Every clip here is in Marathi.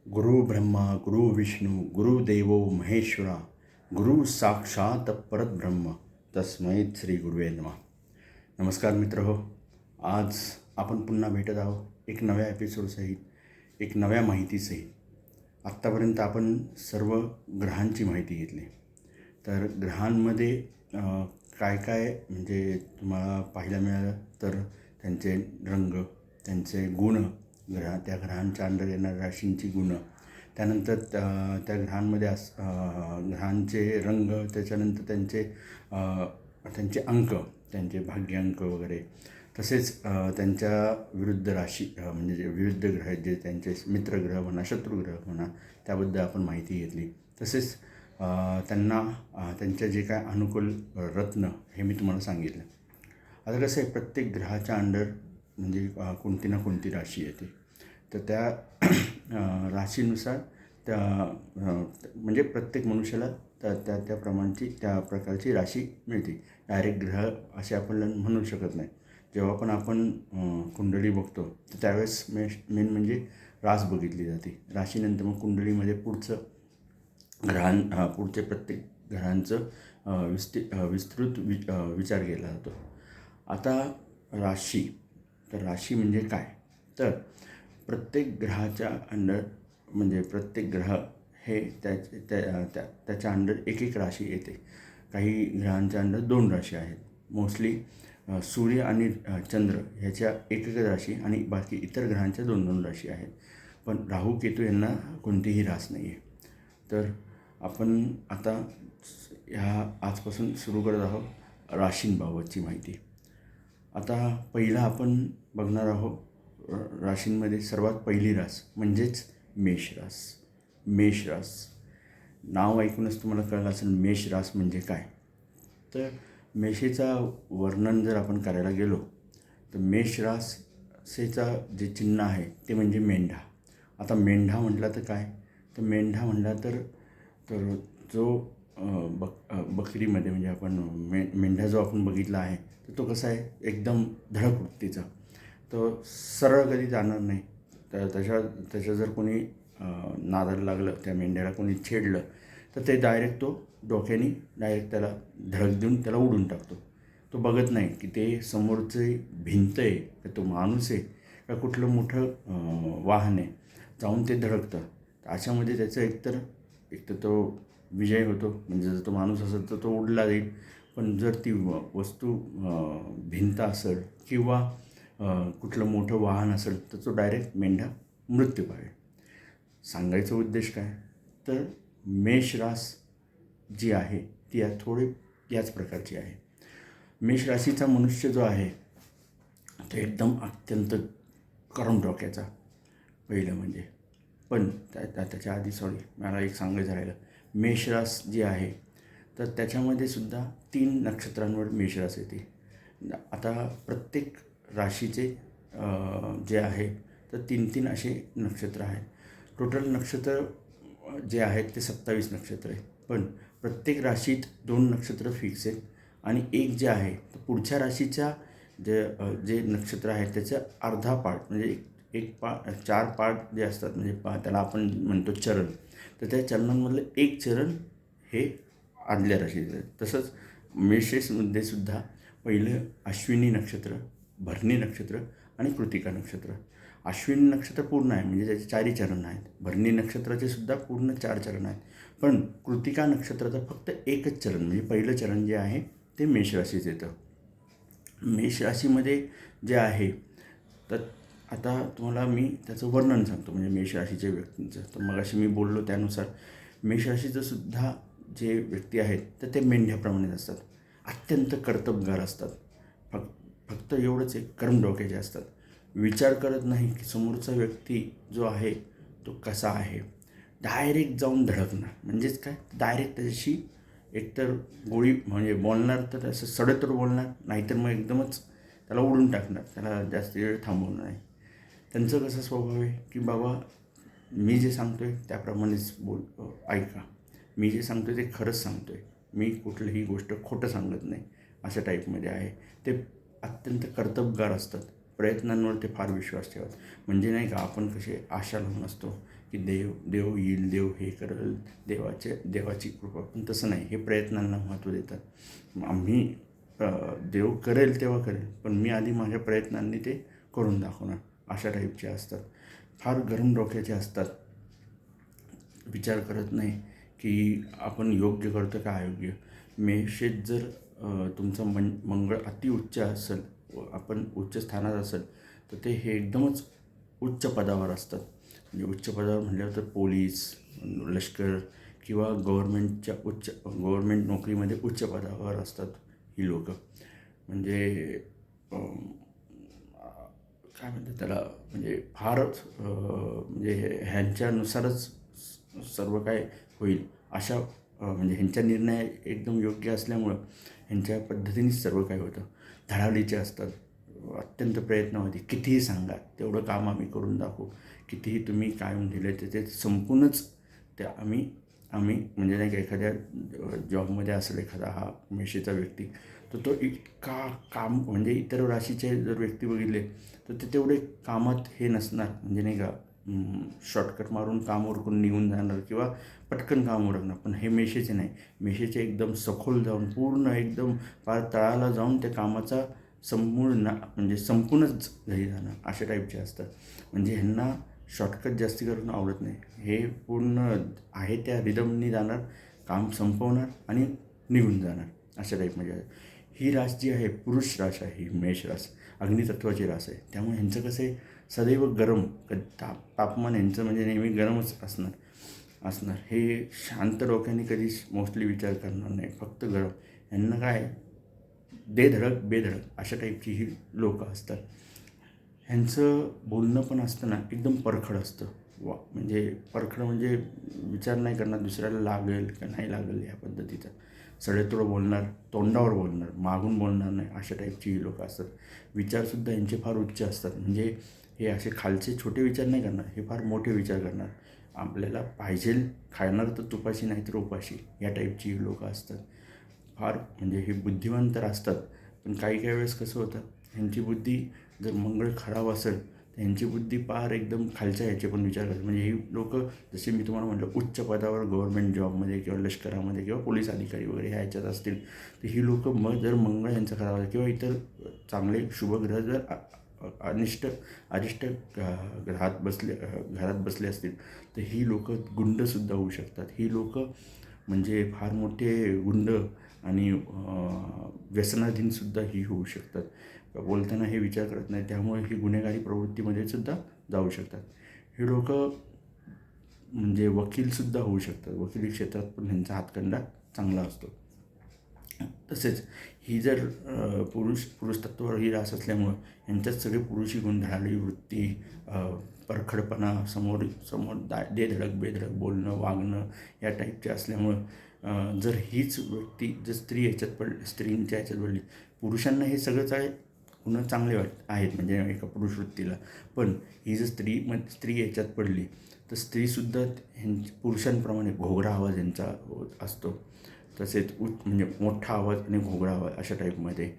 गुरु ब्रह्मा गुरु विष्णू गुरुदेवो महेश्वरा गुरु साक्षात परब्रह्म तस्मै श्री गुरुवे नमः. नमस्कार मित्र हो, आज आपण पुन्हा भेटत आहोत एक नव्या एपिसोडसहित, एक नव्या माहितीसहित. आत्तापर्यंत आपण सर्व ग्रहांची माहिती घेतली. तर ग्रहांमध्ये काय काय म्हणजे तुम्हाला पाहायला मिळालं तर त्यांचे रंग, त्यांचे गुण, त्या ग्रहांच्या अंडर येणाऱ्या राशींची गुणं, त्यानंतर त्या ग्रहांमध्ये ग्रहांचे रंग, त्याच्यानंतर त्यांचे अंक, त्यांचे भाग्यांक वगैरे, तसेच त्यांच्या विरुद्ध राशी म्हणजे जे विरुद्ध ग्रह आहेत, जे त्यांचे मित्रग्रह म्हणा, शत्रुग्रह म्हणा, त्याबद्दल आपण माहिती घेतली. तसेच त्यांच्या जे काय अनुकूल रत्न हे मी तुम्हाला सांगितलं. आता कसं आहे, प्रत्येक ग्रहाच्या अंडर म्हणजे कोणती ना कोणती राशी येते. तर त्या राशीनुसार म्हणजे प्रत्येक मनुष्याला त्या त्या प्रकारची राशी मिळते. डायरेक्ट ग्रह असे आपण म्हणू शकत नाही. जेव्हा पण आपण कुंडली बघतो तर त्यावेळेस मेन म्हणजे रास बघितली जाते. राशीनंतर मग कुंडलीमध्ये पुढचे प्रत्येक ग्रहांचं विस्तृत विचार केला जातो. आता राशी, तर राशी म्हणजे काय, तर प्रत्येक ग्रहाच्या अंडर म्हणजे प्रत्येक ग्रह हे त्याच्या अंडर एक राशी येते. काही ग्रहांच्या अंडर 2 राशी आहेत. मोस्टली सूर्य आणि चंद्र ह्याच्या एक राशी आणि बाकी इतर ग्रहांच्या 2 राशी आहेत. पण राहू केतू यांना कोणतीही रास नाही आहे. तर आपण आता आजपासून सुरू करत आहोत राशींबाबतची माहिती. आता पहिला आपण बघणार आहोत राशींमध्ये सर्वात पहिली रास म्हणजेच मेष रास. मेष रास नाव ऐकूनच तुम्हाला कळलं असेल मेष रास म्हणजे काय. तर मेषेचा वर्णन जर आपण करायला गेलो तर मेष राशीचा जे चिन्ह आहे ते म्हणजे मेंढा. आता मेंढा म्हटला तर काय, तर मेंढा म्हटला तर जो बकरीमध्ये म्हणजे आपण मेंढा जो आपण बघितला आहे तर तो कसा आहे, एकदम धडक वृत्तीचा. तो सरळ कधी जाणार नाही. तर त्याच्या जर कोणी नादाला लागलं, त्या मेंढ्याला कोणी छेडलं तर ते तो डोक्याने त्याला धडक देऊन त्याला उडून टाकतो. तो बघत नाही की ते समोरचे भिंत आहे का तो माणूस आहे का कुठलं मोठं वाहन आहे, जाऊन ते धडकतं. अशामध्ये त्याचं एकतर तो विजय होतो. म्हणजे जर तो माणूस असेल तर तो उडला जाईल, पण जर ती वस्तू भिंत असेल किंवा कुठलं मोठं वाहन असेल तर तो डायरेक्ट मेंढा मृत्यू पावेल. सांगायचा उद्देश काय, तर मेष रास जी आहे ती थोडी याच प्रकारची आहे. मेष राशीचा मनुष्य जो आहे तो एकदम अत्यंत करम डोक्याचा पहिलं म्हणजे. पण त्याच्या आधी मला एक सांगायचं राहिलं. मेषरास जी आहे तर त्याच्यामध्ये सुद्धा 3 नक्षत्रांवर मेषरास येते. आता प्रत्येक राशीचे जे आहे तर 3 असे नक्षत्र आहेत. टोटल नक्षत्र जे आहेत ते 27 नक्षत्र आहे. पण प्रत्येक राशीत 2 नक्षत्र फिक्स आहेत आणि एक जे आहे तर पुढच्या राशीच्या जे नक्षत्र आहेत त्याचा अर्धा पार्ट म्हणजे 4 पार्ट जे असतात म्हणजे त्याला आपण म्हणतो चरण. तर त्या चरणांमधलं एक चरण हे आदल्या राशीचं आहे. तसंच मेषेसमध्ये सुद्धा पहिलं अश्विनी नक्षत्र, भरणी नक्षत्र आणि कृतिका नक्षत्र. अश्विनी नक्षत्र पूर्ण आहे म्हणजे त्याचे 4 चरण आहेत. भरणी नक्षत्राचे सुद्धा पूर्ण 4 चरण आहेत. पण कृतिका नक्षत्राचं फक्त एकच चरण म्हणजे पहिलं चरण जे आहे ते मेष राशीचं येतं. मेष राशीमध्ये जे आहे तर आता तुम्हाला मी त्याचं वर्णन सांगतो म्हणजे मेष राशीच्या व्यक्तींचं. तर मगाशी मी बोललो त्यानुसार मेष राशीचं सुद्धा जे व्यक्ती आहेत तर ते मेंढ्याप्रमाणेच असतात. अत्यंत कर्तबगार असतात. फक्त एवढंच एक कर्म डोक्याचे असतात. विचार करत नाही की समोरचा व्यक्ती जो आहे तो कसा आहे. डायरेक्ट जाऊन धडकणार म्हणजेच काय, डायरेक्ट त्याच्याशी एकतर गोळी म्हणजे बोलणार तर असं सडतोड बोलणार, नाहीतर मग एकदमच त्याला उडून टाकणार, त्याला जास्त वेळ थांबवणार नाही. त्यांचं कसं स्वभाव आहे की बाबा मी जे सांगतो आहे त्याप्रमाणेच ऐका, मी जे सांगतो आहे ते खरंच सांगतो आहे, मी कुठलीही गोष्ट खोटं सांगत नाही, अशा टाईपमध्ये आहे ते. अत्यंत कर्तबगार असतात. प्रयत्नांवर ते फार विश्वास ठेवत. म्हणजे नाही का, आपण कसे आशा लावून असतो की देव येईल, देव हे करेल, देवाची कृपा. पण तसं नाही, हे प्रयत्नांना महत्त्व देतात. आम्ही देव करेल तेव्हा करेल, पण मी आधी माझ्या प्रयत्नांनी ते करून दाखवणार, अशा टाईपचे असतात. फार गरम डोक्याचे असतात. विचार करत नाही की आपण योग्य करतो का अयोग्य. मेषेत जर तुमचं मंगळ अति उच्च असेल, आपण उच्च स्थानात असेल, तर ते हे एकदमच उच्च पदावर असतात. म्हणजे उच्च पदावर म्हटल्यावर तर पोलीस, लष्कर किंवा गव्हर्मेंट नोकरीमध्ये उच्च पदावर असतात ही लोकं. म्हणजे काय म्हणतात त्याला, म्हणजे फारच म्हणजे ह्यांच्यानुसारच सर्व काय होईल अशा म्हणजे ह्यांच्या निर्णय एकदम योग्य असल्यामुळं ह्यांच्या पद्धतीनेच सर्व काय होतं. धडाडीचे असतात, अत्यंत प्रयत्नवादी. कितीही सांगा तेवढं काम आम्ही करून दाखवू, कितीही तुम्ही काय दिले ते संपूर्णच ते आम्ही म्हणजे नाही का, एखाद्या जॉबमध्ये असेल एखादा हा मेषेचा व्यक्ती, तर तो इतका काम, म्हणजे इतर राशीचे जर व्यक्ती बघितले तर ते तेवढे कामात हे नसणार. म्हणजे नाही का, शॉर्टकट मारून काम उरकून निघून जाणार किंवा पटकन काम उरकणार. पण हे मेषेचे नाही. मेषेचे एकदम सखोल जाऊन, पूर्ण एकदम पार तळाला जाऊन त्या कामाचा म्हणजे संपूर्णच घरी जाणं, अशा टाईपचे असतात. म्हणजे ह्यांना शॉर्टकट जास्ती करून आवडत नाही. हे पूर्ण आहे त्या रिदमनी जाणार, काम संपवणार आणि निघून जाणार, अशा टाईपमध्ये. ही रास जी आहे, पुरुष रास आहे ही मेष रास, अग्नितत्वाची रास आहे. त्यामुळे ह्यांचं कसं आहे, सदैव गरम, तापमान ह्यांचं म्हणजे नेहमी गरमच असणार. हे शांत डोक्याने कधीच मोस्टली विचार करणार नाही, फक्त गरम. ह्यांना काय, दे धडक बेधडक अशा टाईपची ही लोकं असतात. ह्यांचं बोलणं पण असतं ना, एकदम परखड असतं. म्हणजे परखड म्हणजे विचार नाही करणार दुसऱ्याला लागेल का नाही लागेल या पद्धतीचं. सडेतोडं बोलणार, तोंडावर बोलणार, मागून बोलणार नाही, अशा टाईपची ही लोकं असतात. विचारसुद्धा यांचे फार उच्च असतात. म्हणजे हे असे खालचे छोटे विचार नाही करणार, हे फार मोठे विचार करणार. आपल्याला पाहिजे खाणार तर तुपाशी नाही तर उपाशी, या टाईपची ही लोकं असतात. फार म्हणजे हे बुद्धिमान तर असतात, पण काही वेळेस कसं होतं, ह्यांची बुद्धी जर मंगळ खराब असेल तर ह्यांची बुद्धी पार एकदम खालच्या ह्याचे पण विचार करतात. म्हणजे ही लोकं, जसे मी तुम्हाला म्हटलं, उच्च पदावर गव्हर्मेंट जॉबमध्ये किंवा लष्करामध्ये किंवा पोलीस अधिकारी वगैरे ह्या ह्याच्यात असतील, तर ही लोकं जर मंगळ यांचा खराब असेल किंवा इतर चांगले शुभग्रह जर अरिष्ट घरात बसले असतील, तर ही लोकं गुंडसुद्धा होऊ शकतात. ही लोकं म्हणजे फार मोठे गुंड आणि व्यसनाधीनसुद्धा ही होऊ शकतात. बोलताना हे विचार करत नाही, त्यामुळे ही गुन्हेगारी प्रवृत्तीमध्ये सुद्धा जाऊ शकतात. हे लोकं म्हणजे वकीलसुद्धा होऊ शकतात. वकिली क्षेत्रात पण ह्यांचा हातखंडा चांगला असतो. तसेच ही जर पुरुष तत्वावर ही रास असल्यामुळं यांच्यात सगळे पुरुषी गुण, धडाडी वृत्ती, परखडपणा, समोर दे धडक बेधडक बोलणं, वागणं, या टाईपचे असल्यामुळं जर हीच व्यक्ती जर स्त्रींच्या ह्याच्यात पडली, पुरुषांना हे सगळंच आहे गुण चांगले आहेत म्हणजे एका पुरुष वृत्तीला. पण ही जर स्त्री याच्यात पडली, तर स्त्रीसुद्धा पुरुषांप्रमाणे घोगरा आवाज यांचा असतो. तसेच म्हणजे मोठा आवाज आणि घोगरा आवाज अशा टाईपमध्ये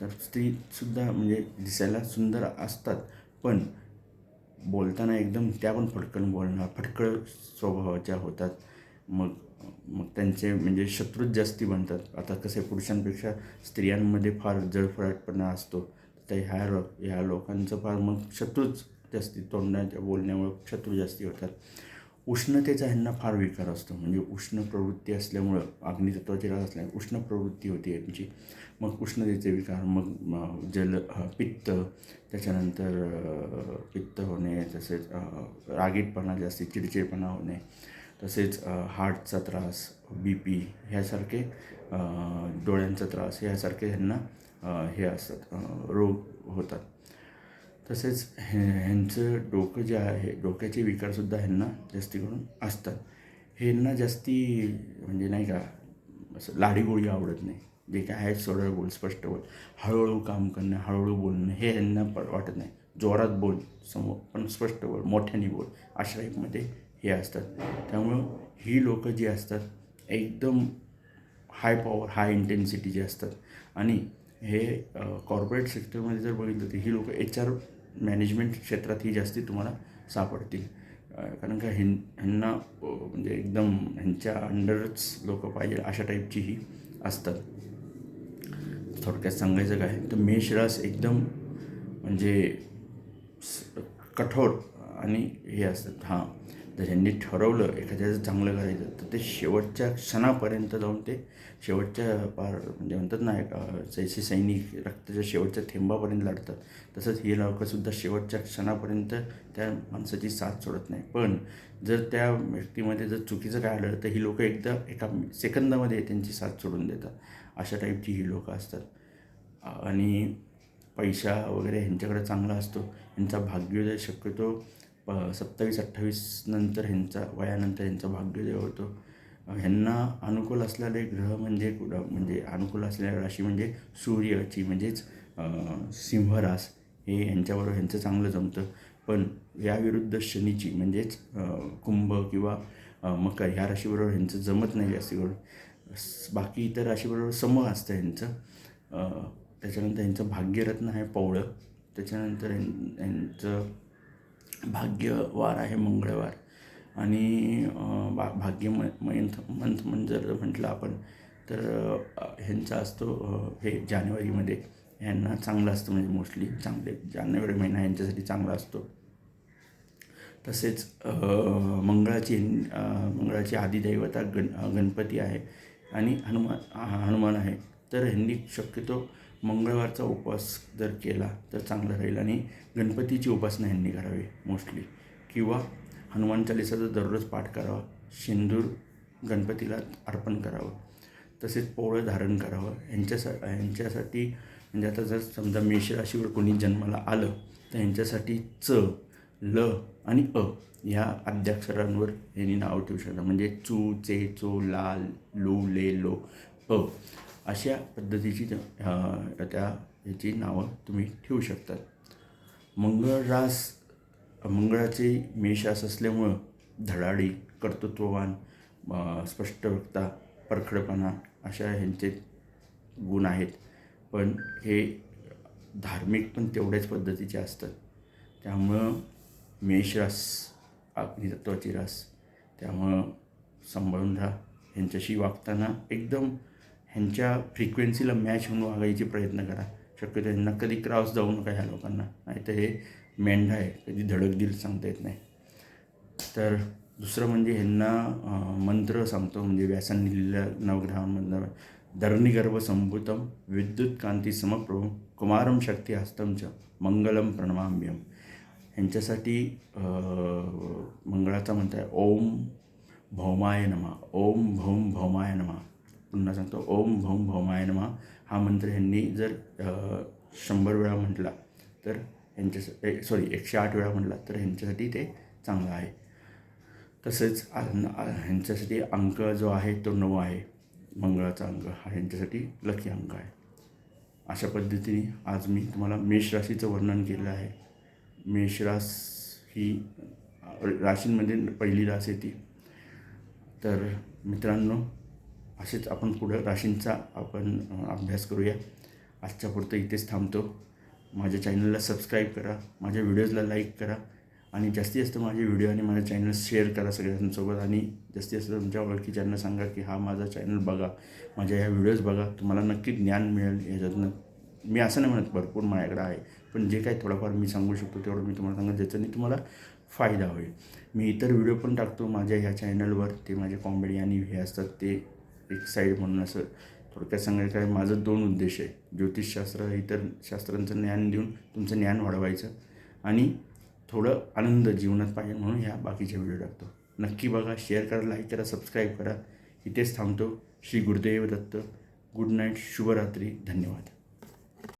तर स्त्रीसुद्धा म्हणजे दिसायला सुंदर असतात, पण बोलताना एकदम त्या पण फटकन बोलणार, फटकळ स्वभावाच्या होतात. मग त्यांचे म्हणजे शत्रूच जास्ती बनतात. आता कसं आहे, पुरुषांपेक्षा स्त्रियांमध्ये फार जळफळाटपणा असतो, तर ह्या लोकांचं फार मग शत्रूच जास्ती, तोंडाच्या बोलण्यामुळे शत्रू जास्ती होतात. उष्णतेचा ह्यांना फार विकार असतो. म्हणजे उष्ण प्रवृत्ती असल्यामुळं, अग्नितत्वाची रास असल्यामुळे उष्ण प्रवृत्ती होती यांची. मग उष्णतेचे विकार, मग पित्त, त्याच्यानंतर पित्त होणे, तसेच रागीटपणा, जास्ती चिडचिडपणा होणे, तसेच हार्टचा त्रास, BP ह्यासारखे, डोळ्यांचा त्रास ह्यासारखे ह्यांना हे असतात, रोग होतात. तसेच ह्यांचं डोकं जे आहे, डोक्याचे विकारसुद्धा ह्यांना जास्ती करून असतात. ह्यांना जास्ती म्हणजे नाही का, असं लाडीगोळी आवडत नाही. जे काय आहे सरळ बोल, स्पष्ट बोल, हळूहळू काम करणं, हळूहळू बोलणं हे ह्यांना वाटत नाही. जोरात बोल, समोर पण स्पष्ट बोल, मोठ्याने बोल, अशा टाईपमध्ये हे असतात. त्यामुळं ही लोकं जी असतात एकदम हाय पॉवर, हाय इंटेन्सिटीचे असतात. आणि हे कॉर्पोरेट सेक्टरमध्ये जर बघितलं तर ही लोकं HR मॅनेजमेंट क्षेत्रात ही जास्ती तुम्हाला सापडतील. कारण का ह्यांना म्हणजे एकदम ह्यांच्या अंडरच लोकं पाहिजे अशा टाईपची ही असतात. थोडक्यात सांगायचं काय तर मेष रास एकदम म्हणजे कठोर आणि हे असतात. हां, जर ह्यांनी ठरवलं एखाद्याचं चांगलं करायचं तर ते शेवटच्या क्षणापर्यंत जाऊन ते शेवटच्या पार म्हणजे म्हणतात ना जैसे सैनिक रक्ताच्या शेवटच्या थेंबापर्यंत लढतात, तसंच हे लोकंसुद्धा शेवटच्या क्षणापर्यंत त्या माणसाची साथ सोडत नाही. पण जर त्या व्यक्तीमध्ये जर चुकीचं काय आलं तर ही लोकं एकदा एका सेकंदामध्ये त्यांची साथ सोडून देतात. अशा टाईपची ही लोकं असतात. आणि पैसा वगैरे ह्यांच्याकडे चांगला असतो. ह्यांचा भाग्योदय शक्यतो 27-28 नंतर वयानंतर ह्यांचा भाग्योदय होतो. ह्यांना अनुकूल असलेले ग्रह म्हणजे म्हणजे अनुकूल असलेल्या राशी म्हणजे सूर्याची म्हणजेच सिंह रास हे ह्यांच्याबरोबर ह्यांचं चांगलं जमतं. पण याविरुद्ध शनीची म्हणजेच कुंभ किंवा मकर ह्या राशीबरोबर ह्यांचं जमत नाही जास्त करून. बाकी इतर राशीबरोबर सम असतं ह्यांचं. त्याच्यानंतर ह्यांचं भाग्यरत्न आहे पवळं. त्याच्यानंतर ह्यांचं भाग्यवार आहे मंगळवार. आणि भाग्य मंथ जर म्हटलं आपण तर ह्यांचा असतो हे जानेवारीमध्ये. ह्यांना चांगलं असतं म्हणजे मोस्टली चांगले जानेवारी महिना ह्यांच्यासाठी चांगला असतो. तसेच मंगळाची आदिदैवता गणपती आहे आणि हनुमान आहे. तर ह्यांनी शक्यतो मंगळवारचा उपवास जर केला तर चांगलं राहील आणि गणपतीची उपासना ह्यांनी करावी मोस्टली, किंवा हनुमान चालीसाचा दररोज पाठ करावा. शेंदूर गणपतीला अर्पण करावं. तसेच पोळं धारण करावं. ह्यांच्यासाठी म्हणजे आता जर समजा मेष राशीवर कोणी जन्माला आलं तर ह्यांच्यासाठी च, ल आणि अ ह्या आद्याक्षरांवर ह्यांनी नाव ठेवू शकतात. म्हणजे चू, चे, चो, ला, लू, ले, लो, अ अशा पद्धतीची ह्याची नावं तुम्ही ठेवू शकतात. मंगळाचे मेष रास असल्यामुळं धडाडी, कर्तृत्ववान, स्पष्ट वक्ता, परखडपणा अशा ह्यांचे गुण आहेत. पण हे धार्मिक पण तेवढ्याच पद्धतीचे असतात. त्यामुळं मेष रास अग्नितत्वाची रास, त्यामुळं सांभाळून राहा. ह्यांच्याशी वागताना एकदम ह्यांच्या फ्रिक्वेन्सीला मॅच होऊन वागायचे प्रयत्न करा. शक्यतो ह्यांना कधी क्रॉस जाऊ नका ह्या लोकांना, नाहीतर हे मेंढा आहे, कधी धडक देईल सांगता येत नाही. तर दुसरं म्हणजे ह्यांना मंत्र सांगतो म्हणजे व्यासांनी लिहिलेल्या नवग्रहांमधलं धरणीगर्भ संभूतम विद्युत कांती समप्रभम कुमारम शक्ती हस्तम च मंगलम प्रणमाम्यम. ह्यांच्यासाठी मंगळाचा मंत्र आहे ओम भौमाय नमः. ओम भौम भौमाय नमः. पुन्हा सांगतो ओम भौम भौमाय नमः. हा मंत्र ह्यांनी जर 100 वेळा म्हटला तर 108 वेळा म्हटला तर ह्यांच्यासाठी ते चांगलं आहे. तसेच ह्यांच्यासाठी अंक जो आहे तो 9 आहे. मंगळाचा अंक हा ह्यांच्यासाठी लकी अंक आहे. अशा पद्धतीने आज मी तुम्हाला मेष राशीचं वर्णन केलं आहे. मेष रास ही राशींमध्ये पहिली रास येते. तर मित्रांनो, असेच आपण पुढं राशींचा आपण अभ्यास करूया. आजच्या पुरतं इथेच थांबतो. माझ्या चॅनलला सबस्क्राईब करा, माझ्या व्हिडिओजला लाईक करा आणि जास्तीत जास्त माझे व्हिडिओ आणि माझ्या चॅनल शेअर करा सगळ्यांसोबत. आणि जास्तीत जास्त तुमच्या ओळखीच्यांना सांगा की हा माझा चॅनल बघा, माझ्या ह्या व्हिडिओज बघा, तुम्हाला नक्की ज्ञान मिळेल याच्यातनं. मी असं नाही म्हणत भरपूर माझ्याकडे आहे, पण जे काही थोडंफार मी सांगू शकतो तेवढं मी तुम्हाला सांगा, ज्याच्याने तुम्हाला फायदा होईल. मी इतर व्हिडिओ पण टाकतो माझ्या ह्या चॅनलवर, ते माझे कॉमेडी आणि हे असतात ते एक साईड म्हणून. असं थोडक्यात सांगायचं काय, माझं 2 उद्देश आहे. ज्योतिषशास्त्र इतर शास्त्रांचं ज्ञान देऊन तुमचं ज्ञान वाढवायचं आणि थोडं आनंद जीवनात पाहिजे म्हणून ह्या बाकीचे व्हिडिओ टाकतो. नक्की बघा, शेअर करा, लाईक करा, सबस्क्राईब करा. इथेच थांबतो. श्री गुरुदेव दत्त. गुड नाईट, शुभरात्री, धन्यवाद.